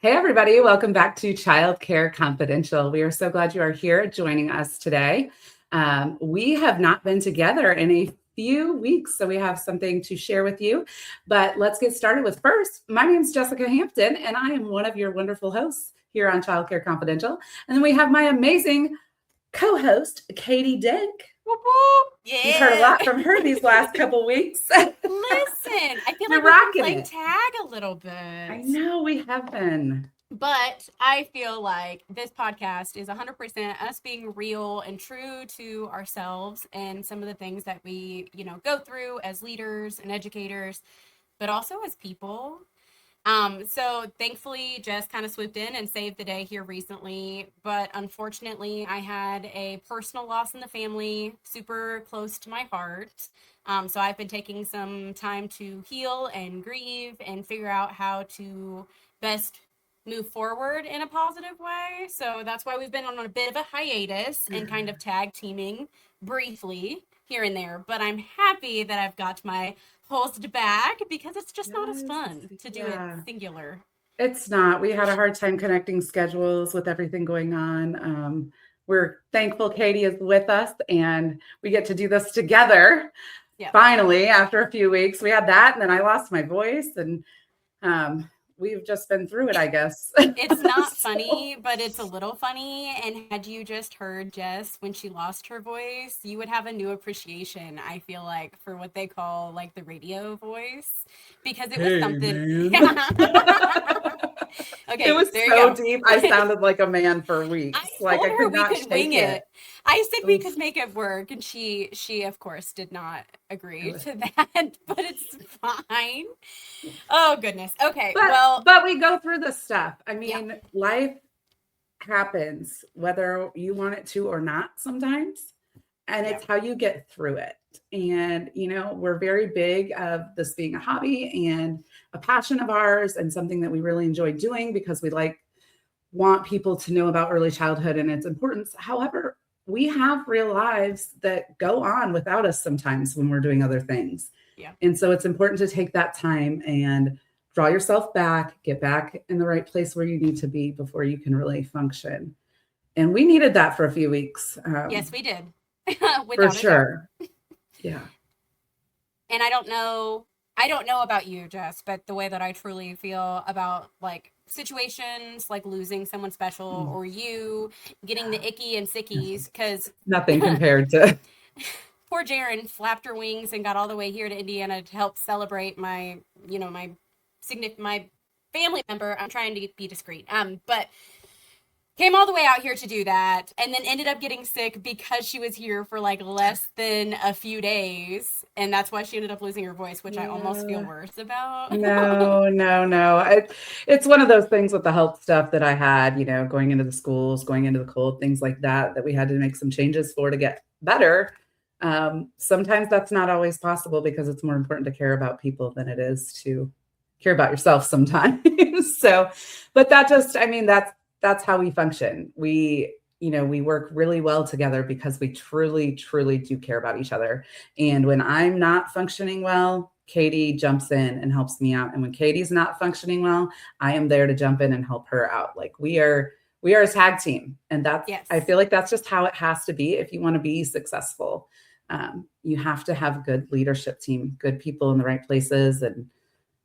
Hey, everybody. Welcome back to Childcare Confidential. We are so glad you are here joining us today. We have not been together in a few weeks, so we have something to share with you. But let's get started with first. My name is Jessica Hampton, and I am one of your wonderful hosts here on Childcare Confidential. And then we have my amazing co-host, Katy Dink. Yeah. You've heard a lot from her these last couple weeks. Listen, I feel You're like we've been rocking playing it. tag a little bit. I know we have been. But I feel like this podcast is 100% us being real and true to ourselves and some of the things that we, go through as leaders and educators, but also as people. So thankfully, Jess kind of swooped in and saved the day here recently. But unfortunately, I had a personal loss in the family, super close to my heart. So I've been taking some time to heal and grieve and figure out how to best move forward in a positive way. So that's why we've been on a bit of a hiatus and kind of tag teaming briefly here and there. But I'm happy that I've got my host back because it's just not as fun to do it singular. It's not. We had a hard time connecting schedules with everything going on. We're thankful Katy is with us and we get to do this together. Yeah. Finally, after a few weeks, we had that, and then I lost my voice, and we've just been through it, I guess. It's not funny, but it's a little funny. And had you just heard Jess when she lost her voice, you would have a new appreciation, I feel like, for what they call like the radio voice, because it was something. Okay, it was so deep. I sounded like a man for weeks. I could not wing it. I said we could make it work, and she of course did not agree to that, but it's fine. Oh goodness. Okay. But we go through this stuff. I mean, life happens whether you want it to or not sometimes, and it's how you get through it. And we're very big of this being a hobby and a passion of ours, and something that we really enjoy doing because we want people to know about early childhood and its importance. However, we have real lives that go on without us sometimes when we're doing other things. Yeah. And so it's important to take that time and draw yourself back, get back in the right place where you need to be before you can really function. And we needed that for a few weeks. Yes, we did. For sure. Yeah. And I don't know about you, Jess, but the way that I truly feel about like situations like losing someone special or you getting the icky and sickies, because nothing compared to poor Jaren flapped her wings and got all the way here to Indiana to help celebrate my family member. I'm trying to be discreet. But came all the way out here to do that, and then ended up getting sick because she was here for like less than a few days, and that's why she ended up losing her voice, which I almost feel worse about. No. It's one of those things with the health stuff that I had, going into the schools, going into the cold, things like that we had to make some changes for to get better. Sometimes that's not always possible because it's more important to care about people than it is to care about yourself sometimes. So, but that's how we function. We work really well together because we truly, truly do care about each other. And when I'm not functioning well, Katy jumps in and helps me out. And when Katy's not functioning well, I am there to jump in and help her out. Like we are a tag team. And I feel like that's just how it has to be if you want to be successful. You have to have a good leadership team, good people in the right places, and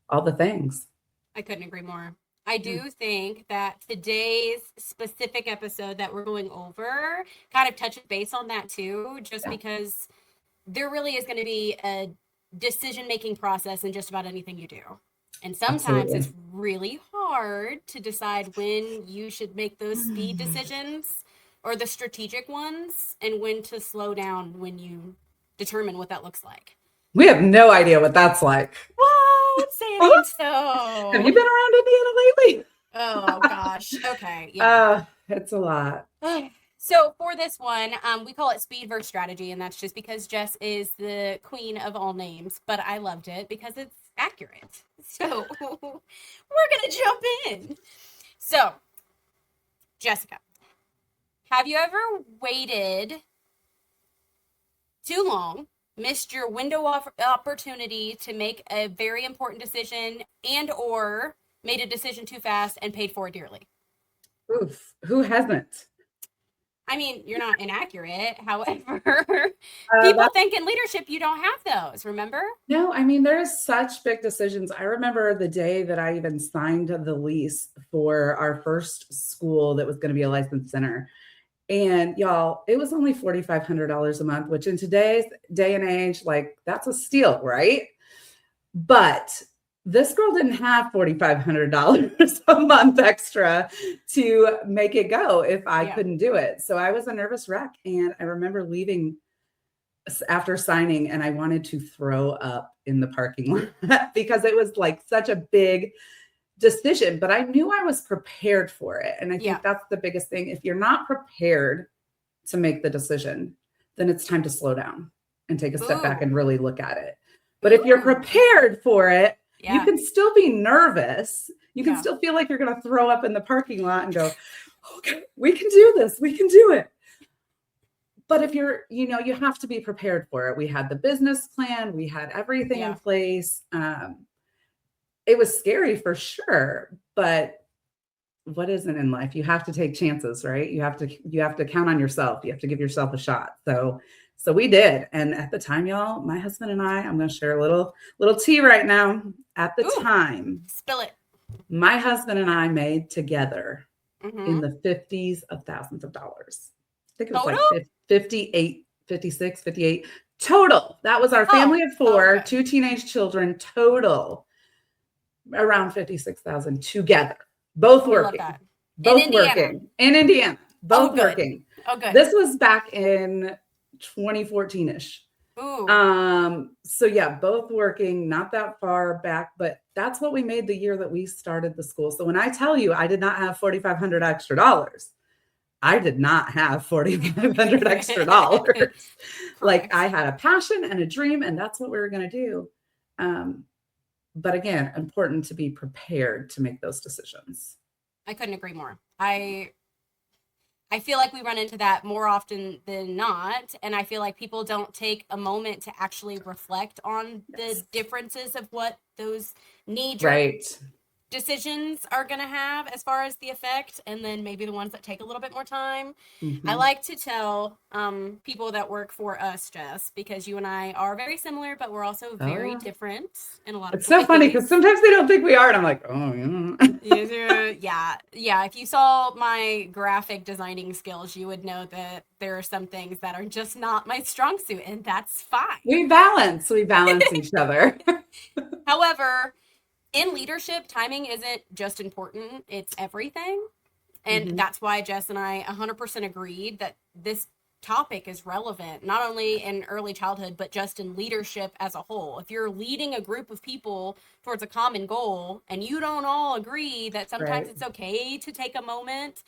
all the things. I couldn't agree more. I do think that today's specific episode that we're going over kind of touches base on that too, just because there really is going to be a decision-making process in just about anything you do. And sometimes it's really hard to decide when you should make those speed decisions or the strategic ones, and when to slow down when you determine what that looks like. We have no idea what that's like. Whoa, saying so. Have you been around Indiana lately? Oh gosh. Okay. Yeah. It's a lot. So for this one, we call it speed versus strategy, and that's just because Jess is the queen of all names, but I loved it because it's accurate. So we're gonna jump in. So, Jessica, have you ever waited too long, missed your window of opportunity to make a very important decision, and or made a decision too fast and paid for it dearly. Oof. Who hasn't? I mean, you're not inaccurate. However, people think in leadership you don't have those, remember? No, I mean, there's such big decisions. I remember the day that I even signed the lease for our first school that was going to be a licensed center. And y'all, it was only $4,500 a month, which in today's day and age, like that's a steal, right? But this girl didn't have $4,500 a month extra to make it go if I couldn't do it. So I was a nervous wreck. And I remember leaving after signing and I wanted to throw up in the parking lot because it was like such a big decision, but I knew I was prepared for it. And I think that's the biggest thing. If you're not prepared to make the decision, then it's time to slow down and take a step back and really look at it. But if you're prepared for it, you can still be nervous. You can still feel like you're going to throw up in the parking lot and go, okay, we can do this. We can do it. But if you're, you have to be prepared for it. We had the business plan. We had everything in place. It was scary for sure, but what isn't in life? You have to take chances, right? You have to count on yourself. You have to give yourself a shot. So we did. And at the time, y'all, my husband and I'm going to share a little tea right now. At the time, spill it. My husband and I made together in the 50s of thousands of dollars. I think it was like 58, 56, 58 total. That was our family of four, 2 teenage children total. Around 56,000 together, both working, in Indiana, both working. Oh, good. This was back in 2014-ish. So yeah, both working, not that far back, but that's what we made the year that we started the school. So when I tell you I did not have $4,500 extra dollars, I did not have $4,500 extra dollars. Like I had a passion and a dream, and that's what we were going to do. But again, important to be prepared to make those decisions. I couldn't agree more. I feel like we run into that more often than not. And I feel like people don't take a moment to actually reflect on the differences of what those knee-jerk decisions are going to have as far as the effect, and then maybe the ones that take a little bit more time. I like to tell people that work for us, Jess, because you and I are very similar, but we're also very different in a lot of ways. It's so funny because sometimes they don't think we are, and I'm like, oh yeah. If you saw my graphic designing skills, you would know that there are some things that are just not my strong suit, and that's fine. We balance each other. However, in leadership, timing isn't just important, it's everything. And that's why Jess and I 100% agreed that this topic is relevant, not only in early childhood, but just in leadership as a whole. If you're leading a group of people towards a common goal and you don't all agree that sometimes it's okay to take a moment,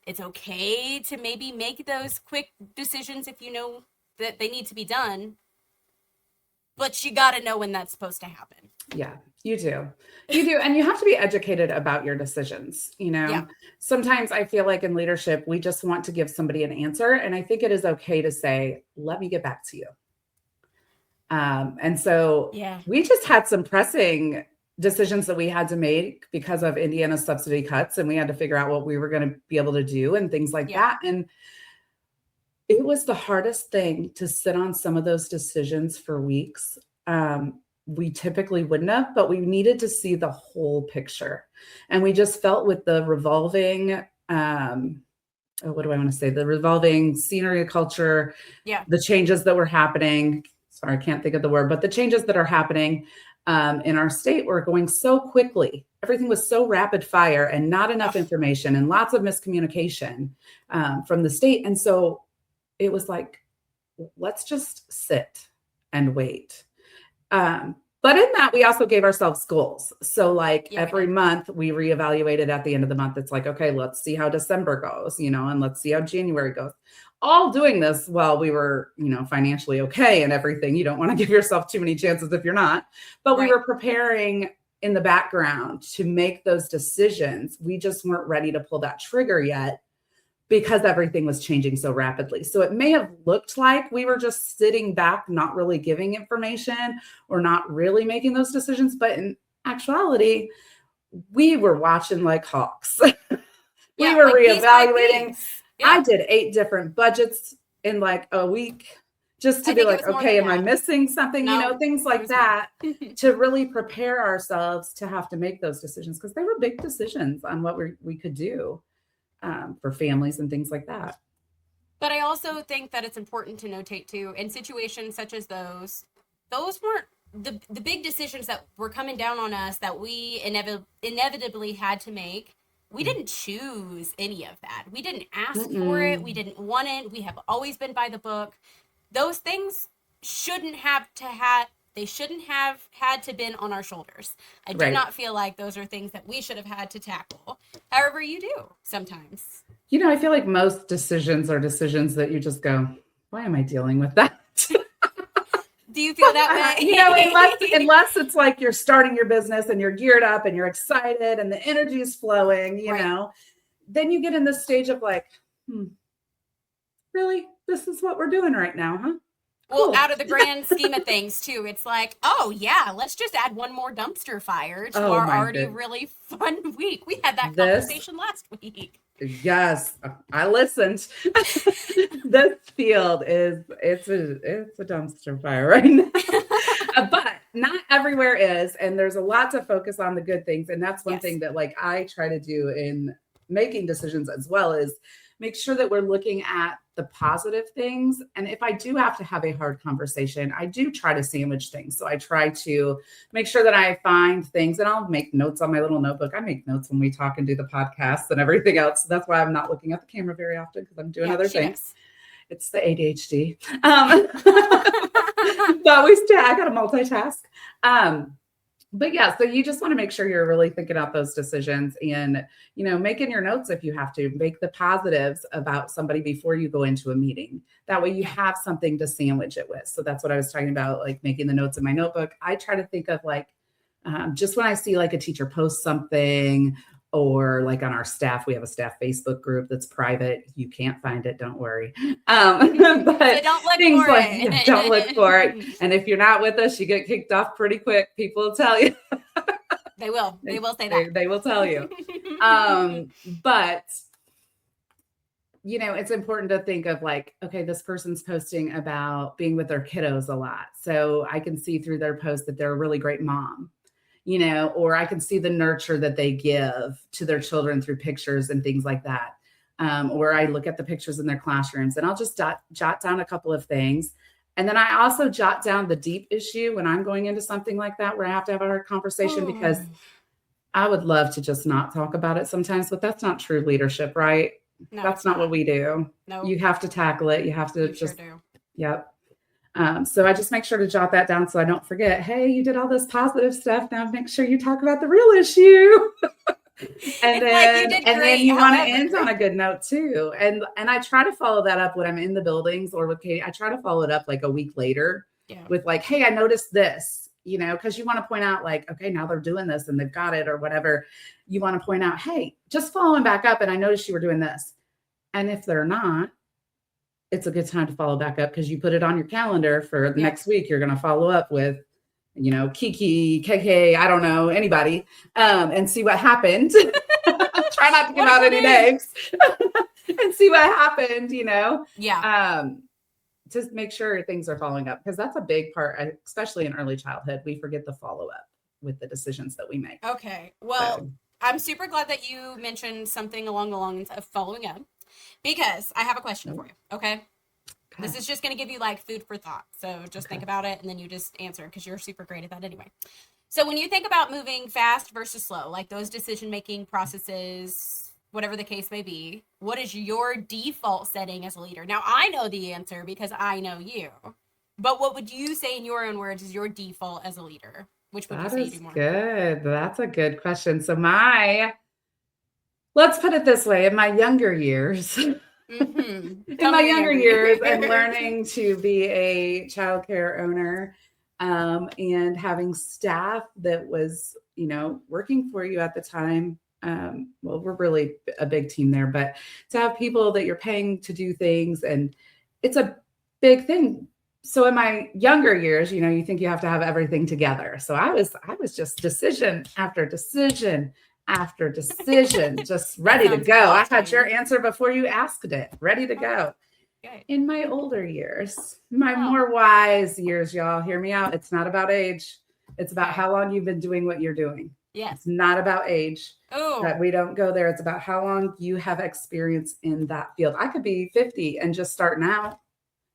it's okay to maybe make those quick decisions if you know that they need to be done, but you got to know when that's supposed to happen. Yeah, you do. And you have to be educated about your decisions. Sometimes I feel like in leadership, we just want to give somebody an answer. And I think it is okay to say, let me get back to you. And so we just had some pressing decisions that we had to make because of Indiana's subsidy cuts. And we had to figure out what we were going to be able to do and things like that. And it was the hardest thing to sit on some of those decisions for weeks. We typically wouldn't have, but we needed to see the whole picture. And we just felt with the revolving, the revolving scenery culture, the changes that were happening. Sorry, I can't think of the word, but the changes that are happening in our state were going so quickly. Everything was so rapid fire and not enough information and lots of miscommunication from the state. And so it was like, let's just sit and wait. But in that, we also gave ourselves goals. So every month we reevaluated at the end of the month. It's like, okay, let's see how December goes, and let's see how January goes. All doing this while we were, financially okay and everything. You don't want to give yourself too many chances if you're not, but we were preparing in the background to make those decisions. We just weren't ready to pull that trigger yet, because everything was changing so rapidly. So it may have looked like we were just sitting back, not really giving information or not really making those decisions. But in actuality, we were watching like hawks. We Yeah, were like piece by reevaluating. piece. I Yeah. did 8 different budgets in like a week just to I be think it like, was more okay, than am I that. missing something? You know, No, things it like was more. that to really prepare ourselves to have to make those decisions because they were big decisions on what we could do for families and things like that. But I also think that it's important to notate too, in situations such as those weren't the big decisions that were coming down on us that we inevitably had to make. We didn't choose any of that. We didn't ask for it. We Mm-mm. didn't want it. We have always been by the book. Those things shouldn't have to have they shouldn't have had to been on our shoulders. I do Right. not feel like those are things that we should have had to tackle. However, you do sometimes. You know, I feel like most decisions are decisions that you just go, why am I dealing with that? Do you feel that way? You know, unless it's like you're starting your business and you're geared up and you're excited and the energy is flowing, you Right. know, then you get in this stage of like, really, this is what we're doing right now, huh? Well, Cool. out of the grand scheme of things, too, it's like, oh, yeah, let's just add one more dumpster fire to Oh our my already goodness. really fun week. We had that This, conversation last week. yes, I listened. This field it's a dumpster fire right now. But not everywhere is, and there's a lot to focus on the good things. And that's one Yes. thing that like I try to do in making decisions as well is make sure that we're looking at the positive things. And if I do have to have a hard conversation, I do try to sandwich things. So I try to make sure that I find things and I'll make notes on my little notebook. I make notes when we talk and do the podcasts and everything else. So that's why I'm not looking at the camera very often because I'm doing other things. Does. It's the ADHD. But I got to multitask. But yeah, so you just want to make sure you're really thinking about those decisions and, you know, making your notes if you have to make the positives about somebody before you go into a meeting. That way you have something to sandwich it with. So that's what I was talking about, like making the notes in my notebook. I try to think of like, just when I see like a teacher post something or like on our staff, we have a staff Facebook group that's private. You can't find it. Don't worry. But So don't look things for like, it. yeah, don't look for it. And if you're not with us, you get kicked off pretty quick. People will tell you. They will. They will say that. They will tell you. But you know, it's important to think of like, okay, this person's posting about being with their kiddos a lot. So I can see through their post that they're a really great mom, you know, or I can see the nurture that they give to their children through pictures and things like that. Or I look at the pictures in their classrooms and I'll just jot down a couple of things. And then I also jot down the deep issue when I'm going into something like that, where I have to have a hard conversation because I would love to just not talk about it sometimes, but that's not true leadership, right? No, that's not what we do. No, you have to tackle it. You have to just, sure do. Yep. So I just make sure to jot that down so I don't forget, hey, you did all this positive stuff. Now make sure you talk about the real issue. and then you want to end on a good note too. And I try to follow that up when I'm in the buildings or with Katie. I try to follow it up like a week later with like, hey, I noticed this, you know, because you want to point out like, okay, now they're doing this and they've got it or whatever. You want to point out, hey, just following back up. And I noticed you were doing this. And if they're not, it's a good time to follow back up because you put it on your calendar for the next week. You're going to follow up with, you know, Kiki, KK, I don't know, anybody, and see what happened. Try not to give out any names and see what happened, you know? Yeah. Just make sure things are following up because that's a big part, especially in early childhood. We forget the follow up with the decisions that we make. Okay. Well, I'm super glad that you mentioned something along the lines of following up because I have a question for you. Okay. This is just going to give you like food for thought. So just think about it and then you just answer because you're super great at that anyway. So when you think about moving fast versus slow, like those decision-making processes, whatever the case may be, what is your default setting as a leader? Now, I know the answer because I know you, but what would you say in your own words is your default as a leader? Which would you say you do more? Good. That's a good question. So let's put it this way. In my younger years, in my younger years, and learning to be a childcare owner and having staff that was, you know, working for you at the time. Well, we're really a big team there, but to have people that you're paying to do things, and it's a big thing So in my younger years, you think you have to have everything together. So I was just decision after decision after decision, just ready to go. I had your answer before you asked it, ready to go. Good. In my older years, my Oh. more wise years, y'all, hear me out. It's not about age. It's about how long you've been doing what you're doing. Yes. It's not about age. Oh. That we don't go there. It's about how long you have experience in that field. I could be 50 and just starting out.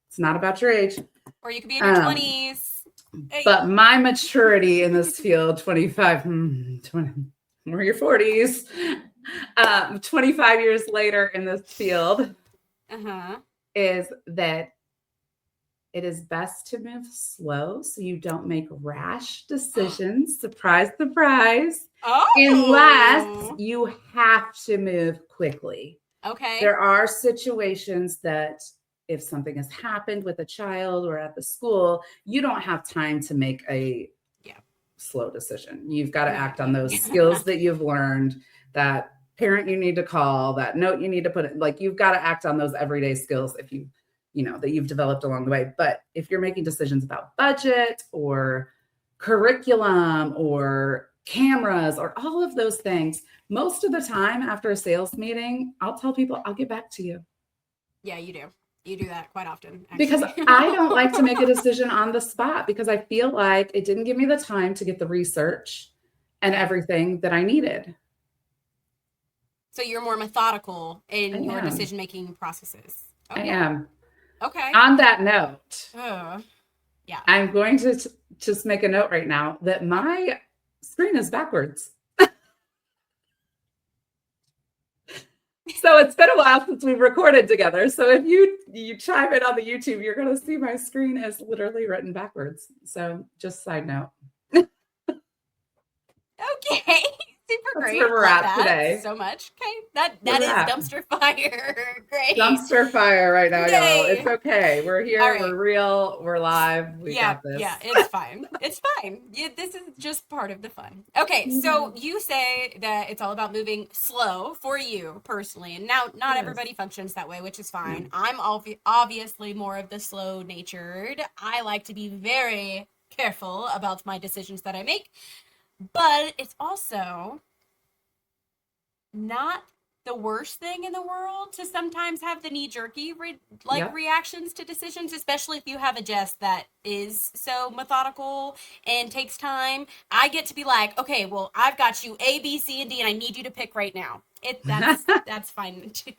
It's not about your age. Or you could be in your 20s. But my maturity in this field, 25, 20, or your 40s, 25 years later in this field, is that it is best to move slow so you don't make rash decisions. Surprise, surprise. Unless you have to move quickly. Okay. There are situations that if something has happened with a child or at the school, you don't have time to make a slow decision. You've got to act on those skills that you've learned, that parent you need to call, that note you need to put in. Like, you've got to act on those everyday skills if that you've developed along the way. But if you're making decisions about budget or curriculum or cameras or all of those things, most of the time after a sales meeting, I'll tell people, I'll get back to you. Yeah, you do. You do that quite often. Actually. Because I don't like to make a decision on the spot, because I feel like it didn't give me the time to get the research and everything that I needed. So you're more methodical in your decision-making processes. Okay. I am. Okay. On that note, yeah, I'm going to just make a note right now that my screen is backwards. So it's been a while since we've recorded together. So if you chime in on the YouTube, you're going to see my screen is literally written backwards. So just side note. Okay. Super great. That's where we're at today. So much. Okay. That is dumpster fire. Great. Dumpster fire right now, y'all. It's okay. We're here. Right. We're real. We're live. We got this. Yeah, it's fine. It's fine. This is just part of the fun. Okay, so you say that it's all about moving slow for you personally, and now not everybody functions that way, which is fine. I'm obviously more of the slow natured. I like to be very careful about my decisions that I make. But it's also not the worst thing in the world to sometimes have the knee-jerky reactions to decisions, especially if you have a Jess that is so methodical and takes time. I get to be like, okay, well, I've got you A, B, C, and D, and I need you to pick right now. That's fine too.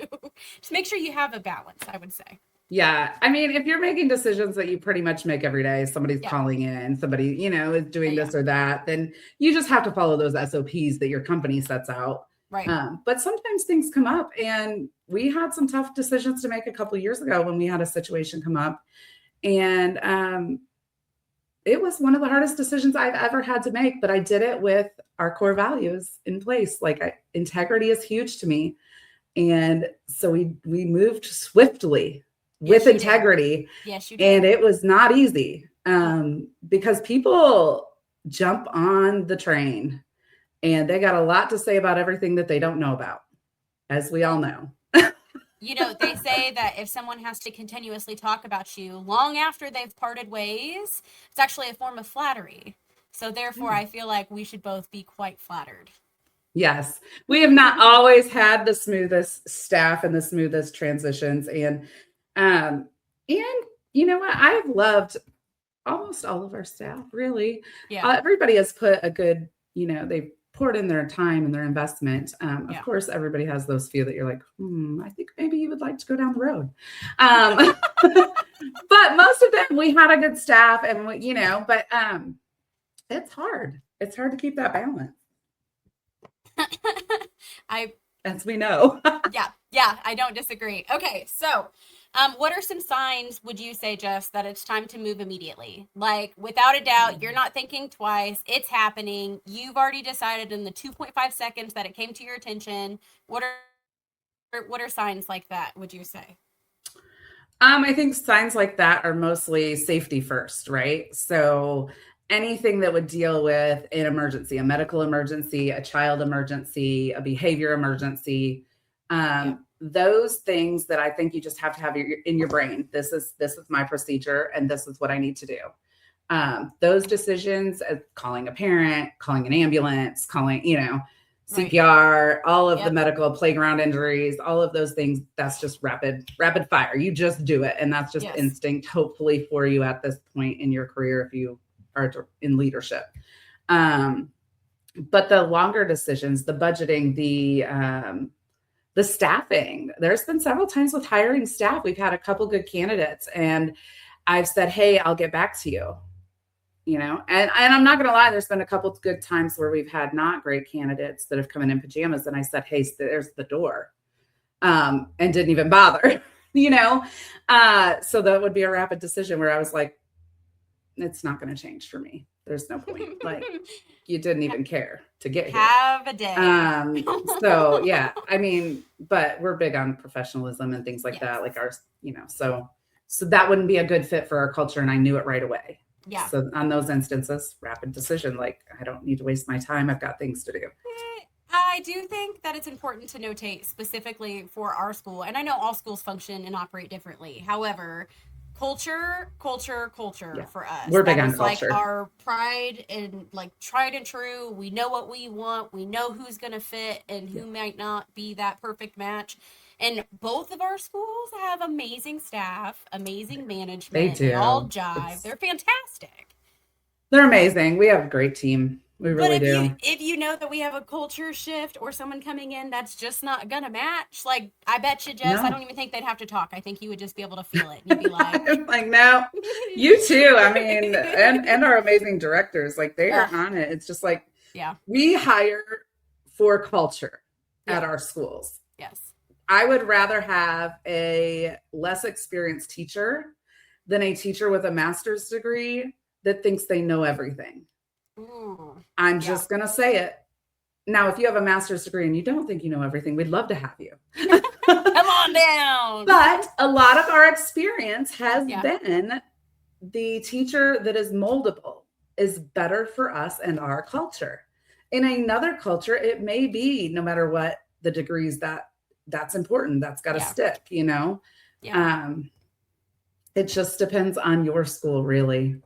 Just make sure you have a balance, I would say. Yeah. I mean, if you're making decisions that you pretty much make every day, somebody's calling in, somebody, is doing this or that, then you just have to follow those SOPs that your company sets out. Right. But sometimes things come up, and we had some tough decisions to make a couple of years ago when we had a situation come up. And it was one of the hardest decisions I've ever had to make, but I did it with our core values in place. Integrity is huge to me. And so we moved swiftly with integrity. Yes, you did. And it was not easy because people jump on the train and they got a lot to say about everything that they don't know about, as we all know. They say that if someone has to continuously talk about you long after they've parted ways, it's actually a form of flattery. So therefore, I feel like we should both be quite flattered. Yes. We have not always had the smoothest staff and the smoothest transitions. And you know what? I've loved almost all of our staff, really. Yeah. Everybody has put a good, they've poured in their time and their investment. Of course, everybody has those few that you're like, I think maybe you would like to go down the road. But most of them, we had a good staff and, but it's hard. It's hard to keep that balance. As we know. Yeah, I don't disagree. Okay, so what are some signs, would you say, Jess, that it's time to move immediately? Like, without a doubt, you're not thinking twice. It's happening. You've already decided in the 2.5 seconds that it came to your attention. What are signs like that, would you say? I think signs like that are mostly safety first, right? So anything that would deal with an emergency, a medical emergency, a child emergency, a behavior emergency, Yeah. Those things that I think you just have to have in your brain. This is my procedure, and this is what I need to do. Those decisions, calling a parent, calling an ambulance, calling, CPR, all of the medical playground injuries, all of those things, that's just rapid fire. You just do it. And that's just instinct, hopefully, for you at this point in your career if you are in leadership. But the longer decisions, the budgeting, the staffing, there's been several times with hiring staff, we've had a couple good candidates and I've said, hey, I'll get back to you. And I'm not going to lie, there's been a couple of good times where we've had not great candidates that have come in pajamas. And I said, hey, there's the door, and didn't even bother, so that would be a rapid decision where I was like, it's not going to change for me. There's no point. Like, you didn't even care to get here. Have a day. So yeah, but we're big on professionalism and things like that. Like ours, so that wouldn't be a good fit for our culture. And I knew it right away. Yeah. So on those instances, rapid decision, like, I don't need to waste my time. I've got things to do. I do think that it's important to notate specifically for our school, and I know all schools function and operate differently. However, culture for us. We're big on culture. Like our pride and like tried and true. We know what we want. We know who's going to fit and who might not be that perfect match. And both of our schools have amazing staff, amazing management. They do. They all jive. They're fantastic. They're amazing. We have a great team. We really do. If you know that we have a culture shift or someone coming in that's just not going to match, like, I bet you, Jess, I don't even think they'd have to talk. I think you would just be able to feel it. You'd be like, like, no, you too. And our amazing directors, like, they are on it. It's just like, we hire for culture at our schools. Yes. I would rather have a less experienced teacher than a teacher with a master's degree that thinks they know everything. I'm just going to say it. Now, if you have a master's degree and you don't think you know everything, we'd love to have you. Come on down. But a lot of our experience has been the teacher that is moldable is better for us and our culture. In another culture, it may be, no matter what the degrees, that's important. That's got to stick, Yeah. It just depends on your school, really.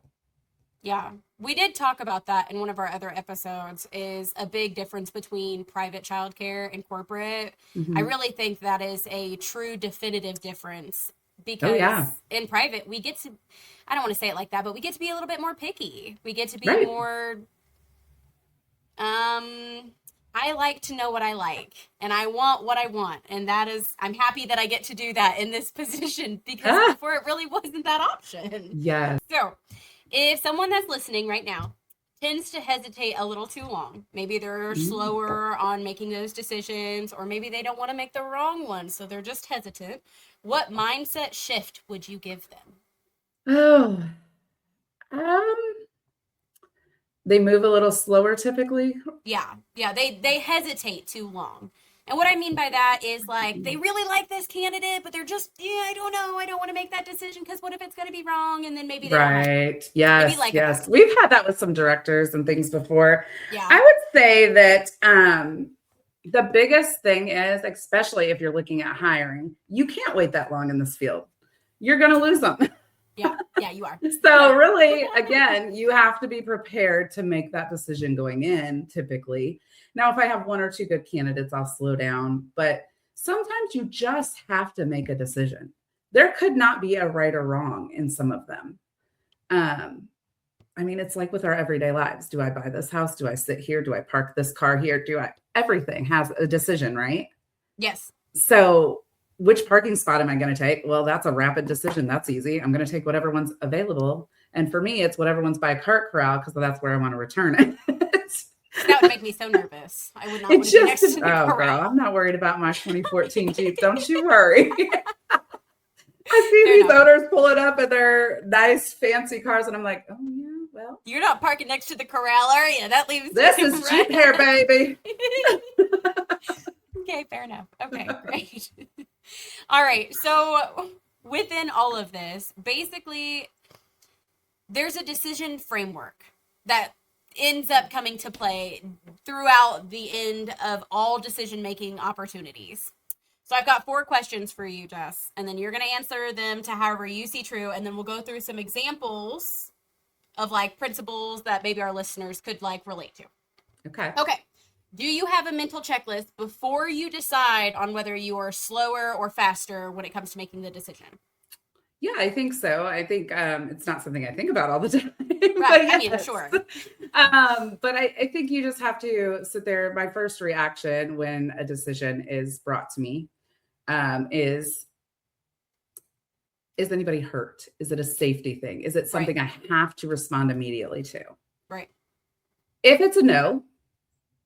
Yeah. We did talk about that in one of our other episodes, is a big difference between private childcare and corporate. I really think that is a true definitive difference because in private, we get to, I don't want to say it like that, but we get to be a little bit more picky. We get to be more, I like to know what I like and I want what I want. And that is, I'm happy that I get to do that in this position because before it really wasn't that option. Yes. So if someone that's listening right now tends to hesitate a little too long, maybe they're slower on making those decisions, or maybe they don't want to make the wrong one, so they're just hesitant, what mindset shift would you give them? They move a little slower typically. Yeah, they hesitate too long. And what I mean by that is, like, they really like this candidate, but they're just, I don't know. I don't want to make that decision because what if it's going to be wrong? And then maybe they don't. Yes, like yes. We've had that with some directors and things before. Yeah. I would say that the biggest thing is, especially if you're looking at hiring, you can't wait that long in this field. You're going to lose them. Yeah, you are. So really, again, you have to be prepared to make that decision going in, typically. Now, if I have one or two good candidates, I'll slow down. But sometimes you just have to make a decision. There could not be a right or wrong in some of them. It's like with our everyday lives. Do I buy this house? Do I sit here? Do I park this car here? Everything has a decision, right? Yes. So which parking spot am I going to take? Well, that's a rapid decision. That's easy. I'm going to take whatever one's available. And for me, it's whatever one's by a cart corral because that's where I want to return it. That would make me so nervous. I would not want to be next to the corral. Girl, I'm not worried about my 2014 Jeep. Don't you worry. I see these owners pulling up in their nice, fancy cars, and I'm like, oh, yeah, well. You're not parking next to the corral, are you? That leaves this is Jeep hair, baby. Okay, fair enough. Okay, great. All right, so within all of this, basically, there's a decision framework that ends up coming to play throughout the end of all decision-making opportunities. So I've got 4 questions for you, Jess, and then you're going to answer them to however you see true, and then we'll go through some examples of like principles that maybe our listeners could like relate to. Okay. Okay. Do you have a mental checklist before you decide on whether you are slower or faster when it comes to making the decision? Yeah, I think so. I think it's not something I think about all the time. Right. But I mean, yes. sure. But I think you just have to sit there. My first reaction when a decision is brought to me is anybody hurt? Is it a safety thing? Is it something I have to respond immediately to? Right. If it's a no,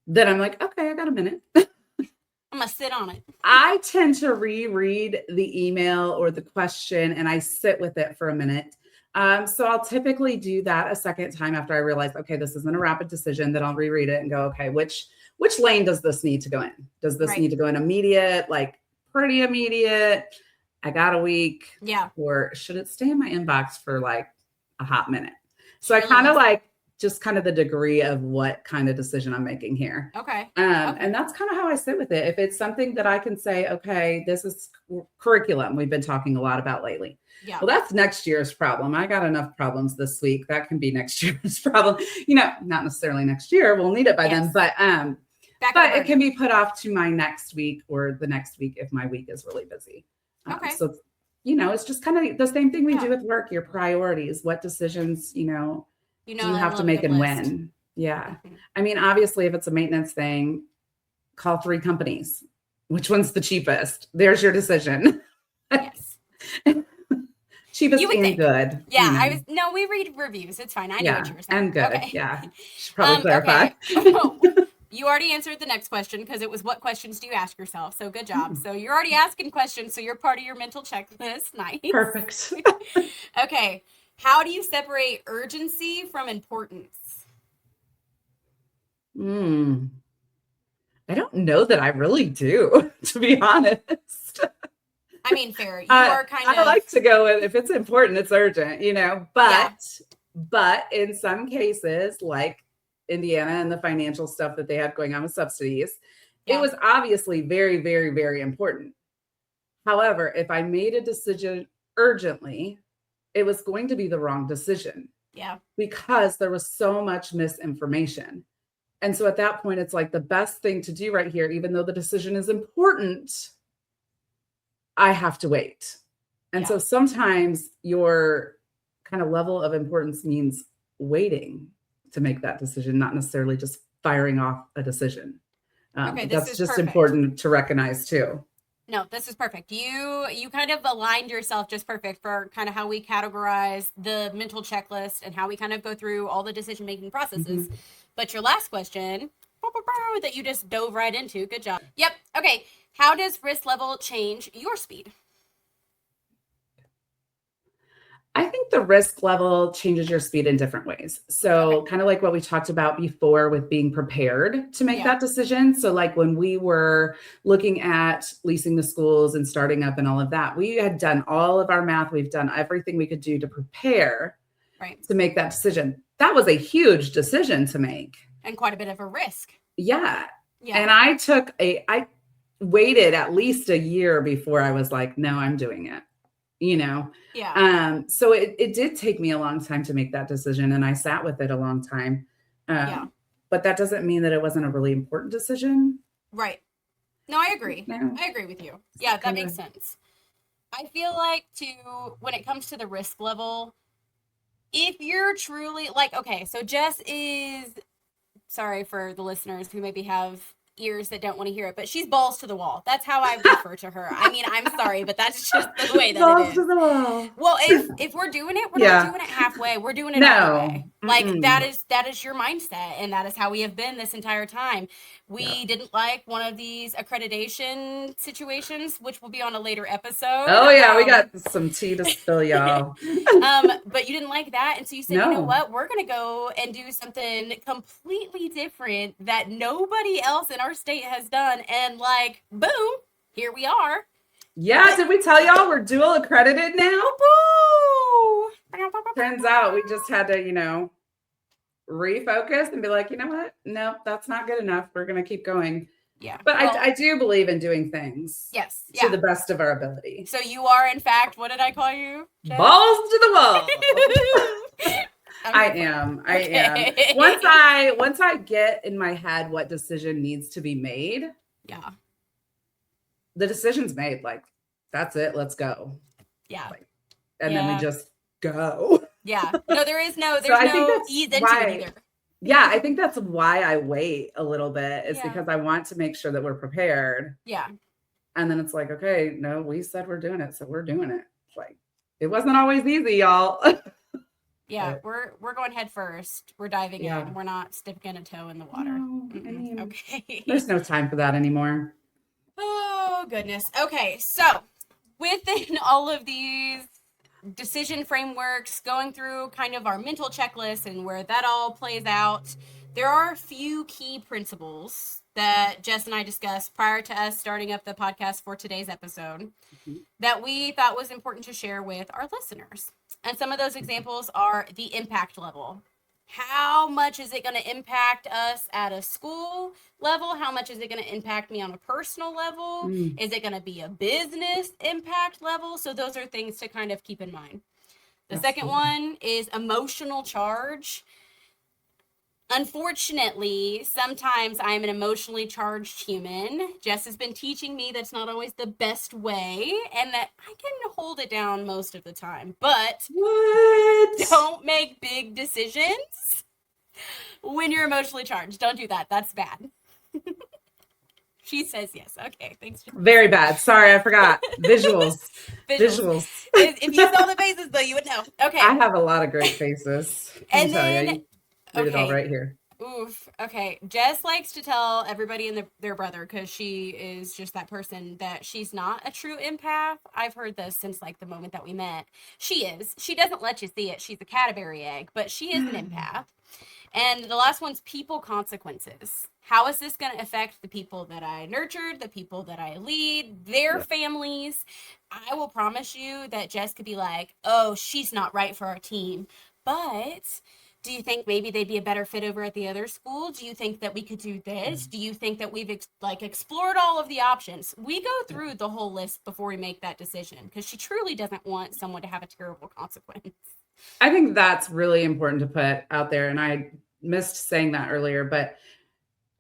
then I'm like, okay, I got a minute. I'm going to sit on it. I tend to reread the email or the question and I sit with it for a minute. So I'll typically do that a second time after I realize, okay, this isn't a rapid decision. Then I'll reread it and go, okay, which lane does this need to go in? Does this need to go in immediate, like pretty immediate? I got a week. Yeah. Or should it stay in my inbox for like a hot minute? So I kind of like just kind of the degree of what kind of decision I'm making here. Okay. And that's kind of how I sit with it. If it's something that I can say, okay, this is curriculum we've been talking a lot about lately. Yeah. Well, that's next year's problem. I got enough problems this week. That can be next year's problem. You know, not necessarily next year. We'll need it by then, but it can be put off to my next week or the next week if my week is really busy. Okay. So, you know, it's just kind of the same thing we do with work, your priorities, what decisions, do you have to make and when? Yeah. Mm-hmm. I mean, obviously, if it's a maintenance thing, call 3 companies. Which one's the cheapest? There's your decision. Yes. Cheapest and good. Yeah, we read reviews. It's fine. I know what you were saying. And good. Okay. Yeah. Should probably clarify. Okay. You already answered the next question because it was what questions do you ask yourself? So good job. So you're already asking questions. So you're part of your mental checklist. Nice. Perfect. Okay. How do you separate urgency from importance? I don't know that I really do, to be honest. I mean, fair. You are kind of. I like to go with if it's important, it's urgent, but in some cases, like Indiana and the financial stuff that they had going on with subsidies, it was obviously very, very, very important. However, if I made a decision urgently, it was going to be the wrong decision. Yeah. Because there was so much misinformation. And so at that point, it's like the best thing to do right here, even though the decision is important, I have to wait. And so sometimes your kind of level of importance means waiting to make that decision, not necessarily just firing off a decision. That's just perfect. Important to recognize too. No, this is perfect. You kind of aligned yourself just perfect for kind of how we categorize the mental checklist and how we kind of go through all the decision-making processes. Mm-hmm. But your last question that you just dove right into, good job. Yep. Okay. How does risk level change your speed? I think the risk level changes your speed in different ways. So kind of like what we talked about before with being prepared to make that decision. So like when we were looking at leasing the schools and starting up and all of that, we had done all of our math. We've done everything we could do to prepare to make that decision. That was a huge decision to make. And quite a bit of a risk. Yeah. And I waited at least a year before I was like, no, I'm doing it. So it did take me a long time to make that decision and I sat with it a long time. But that doesn't mean that it wasn't a really important decision. Right. No, I agree. I agree with you. Yeah, that makes sense. I feel like when it comes to the risk level, if you're truly like, okay, so Jess is, sorry for the listeners who maybe have ears that don't want to hear it, but she's balls to the wall. That's how I refer to her. I mean, I'm sorry, but that's just the way that balls it is. To the wall. Well, if we're doing it, we're not doing it halfway. We're doing it all the way. Like that is your mindset, and that is how we have been this entire time. We didn't like one of these accreditation situations, which will be on a later episode. Oh yeah, we got some tea to spill, y'all. But you didn't like that, and so you said, you know what? We're gonna go and do something completely different that nobody else in our state has done, and like, boom, here we are. Yeah, did we tell y'all we're dual accredited now? Woo! Turns out we just had to, refocus and be like, you know what? No, that's not good enough. We're going to keep going. Yeah. But Well, I do believe in doing things yes. to Yeah. the best of our ability. So you are, in fact, what did I call you, Jess? Balls to the wall. I Okay. am. Once I get in my head what decision needs to be made, Yeah. the decision's made. Like, that's it. Let's go. Yeah. Like, and then we just go. Yeah. No, there's So no I think that's ease into why, it either. yeah, I think that's why I wait a little bit, is Yeah. because I want to make sure that we're prepared. Yeah. And then it's like, okay, no, we said we're doing it, so we're doing it. Like, it wasn't always easy, y'all. Yeah, But we're going head first. We're diving yeah. in. We're not sticking a toe in the water. No, I mean, Okay. there's no time for that anymore. Oh, goodness. Okay, so within all of these decision frameworks, going through kind of our mental checklist and where that all plays out, there are a few key principles that Jess and I discussed prior to us starting up the podcast for today's episode that we thought was important to share with our listeners. And some of those examples are the impact level. How much is it going to impact us at a school level? How much is it going to impact me on a personal level? Is it going to be a business impact level? So those are things to kind of keep in mind. The second one is emotional charge. Unfortunately, sometimes I'm an emotionally charged human. Jess has been teaching me that's not always the best way and that I can hold it down most of the time. But don't make big decisions when you're emotionally charged. Don't do that. That's bad. She says yes. Okay, thanks. Jess. Very bad. Sorry, I forgot. Visuals. If you saw the faces, though, you would know. Okay. I have a lot of great faces. And then, read it all right here. Oof. Okay. Jess likes to tell everybody and their brother, because she is just that person, that she's not a true empath. I've heard this since like the moment that we met. She is. She doesn't let you see it. She's a Cadbury egg, but she is an empath. And the last one's people consequences. How is this going to affect the people that I nurtured, the people that I lead, their families? I will promise you that Jess could be like, oh, she's not right for our team. But do you think maybe they'd be a better fit over at the other school? Do you think that we could do this? Do you think that we've explored all of the options? We go through the whole list before we make that decision, because she truly doesn't want someone to have a terrible consequence. I think that's really important to put out there. And I missed saying that earlier, but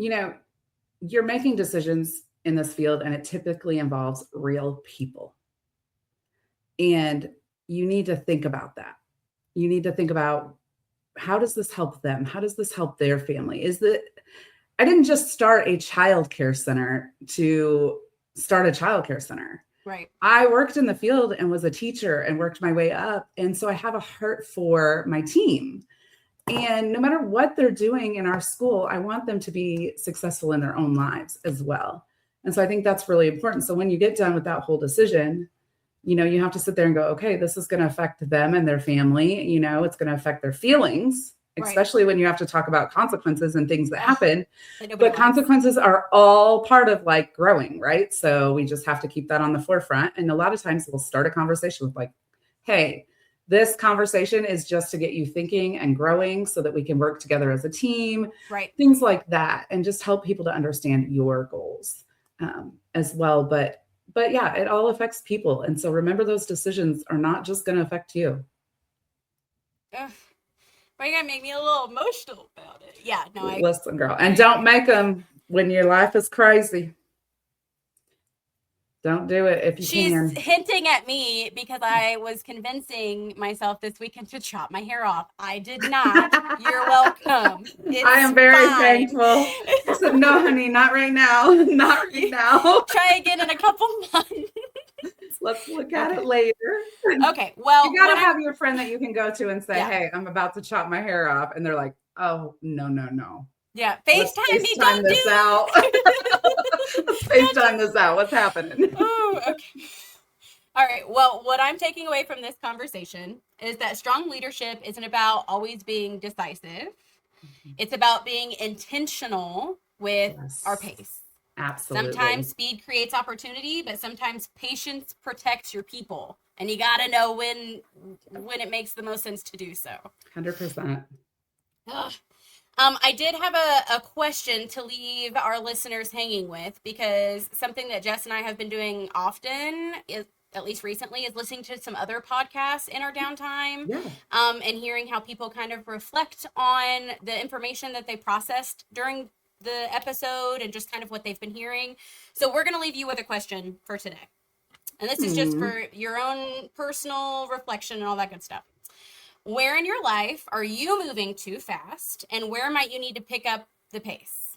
you know, you're making decisions in this field and it typically involves real people. And you need to think about that. You need to think about, how does this help them? How does this help their family? I didn't just start a childcare center to start a childcare center. Right. I worked in the field and was a teacher and worked my way up. And so I have a heart for my team. And no matter what they're doing in our school, I want them to be successful in their own lives as well. And so I think that's really important. So when you get done with that whole decision, you know, you have to sit there and go, okay, this is going to affect them and their family. You know, it's going to affect their feelings, especially when you have to talk about consequences and things that happen. But consequences are all part of like growing, right? So we just have to keep that on the forefront. And a lot of times we'll start a conversation with like, hey, this conversation is just to get you thinking and growing so that we can work together as a team, right? Things like that, and just help people to understand your goals as well. But yeah, it all affects people. And so remember, those decisions are not just going to affect you. Ugh. Why you gotta make me a little emotional about it? Yeah, no, Listen, girl, and don't make them when your life is crazy. Don't do it if you can. She's hinting at me because I was convincing myself this weekend to chop my hair off. I did not. You're welcome. I am very thankful. So, no, honey, not right now. Not right now. Try again in a couple months. Let's look at it later. Okay, well, you gotta have your friend that you can go to and say, hey, I'm about to chop my hair off. And they're like, oh, no. Yeah, FaceTime me, don't this do out. Let's FaceTime this out. What's happening? Oh, okay. All right. Well, what I'm taking away from this conversation is that strong leadership isn't about always being decisive. It's about being intentional with our pace. Absolutely. Sometimes speed creates opportunity, but sometimes patience protects your people. And you got to know when it makes the most sense to do so. 100%. Ugh. I did have a question to leave our listeners hanging with, because something that Jess and I have been doing often, is, at least recently, is listening to some other podcasts in our downtime, Yeah. and hearing how people kind of reflect on the information that they processed during the episode and just kind of what they've been hearing. So we're going to leave you with a question for today. And this is just for your own personal reflection and all that good stuff. Where in your life are you moving too fast, and where might you need to pick up the pace?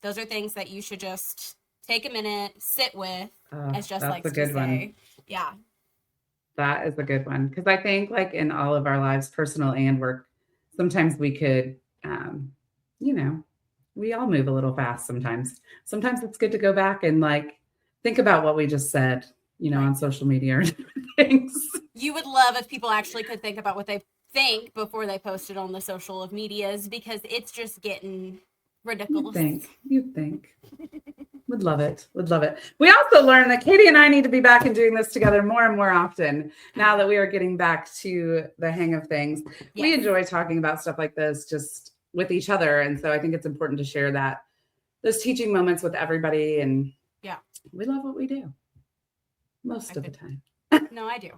Those are things that you should just take a minute, sit with, as Jess likes to say. Yeah. That is a good one. Because I think, like, in all of our lives, personal and work, sometimes we could, we all move a little fast sometimes. Sometimes it's good to go back and, like, think about what we just said, on social media or things. You would love if people actually could think about what they think before they post it on the social medias, because it's just getting ridiculous. You'd think. Would love it. We also learned that Katy and I need to be back and doing this together more and more often now that we are getting back to the hang of things. Yes. We enjoy talking about stuff like this just with each other. And so I think it's important to share those teaching moments with everybody. And we love what we do most of the time. No, I do.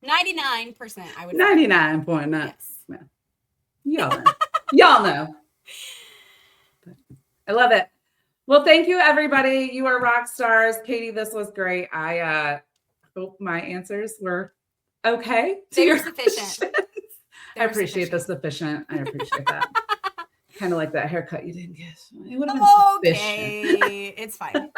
99%, I would say. 99.9. Yes. Yeah. Y'all know. But I love it. Well, thank you, everybody. You are rock stars. Katy, this was great. I hope my answers were okay. They were sufficient. I appreciate the sufficient. I appreciate that. Kind of like that haircut you didn't get. It would have been sufficient. Okay, it's fine.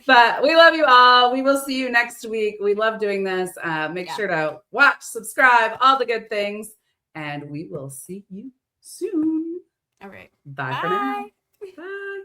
But we love you all. We will see you next week. We love doing this. Make sure to watch, subscribe, all the good things. And we will see you soon. All right. Bye for now. Bye.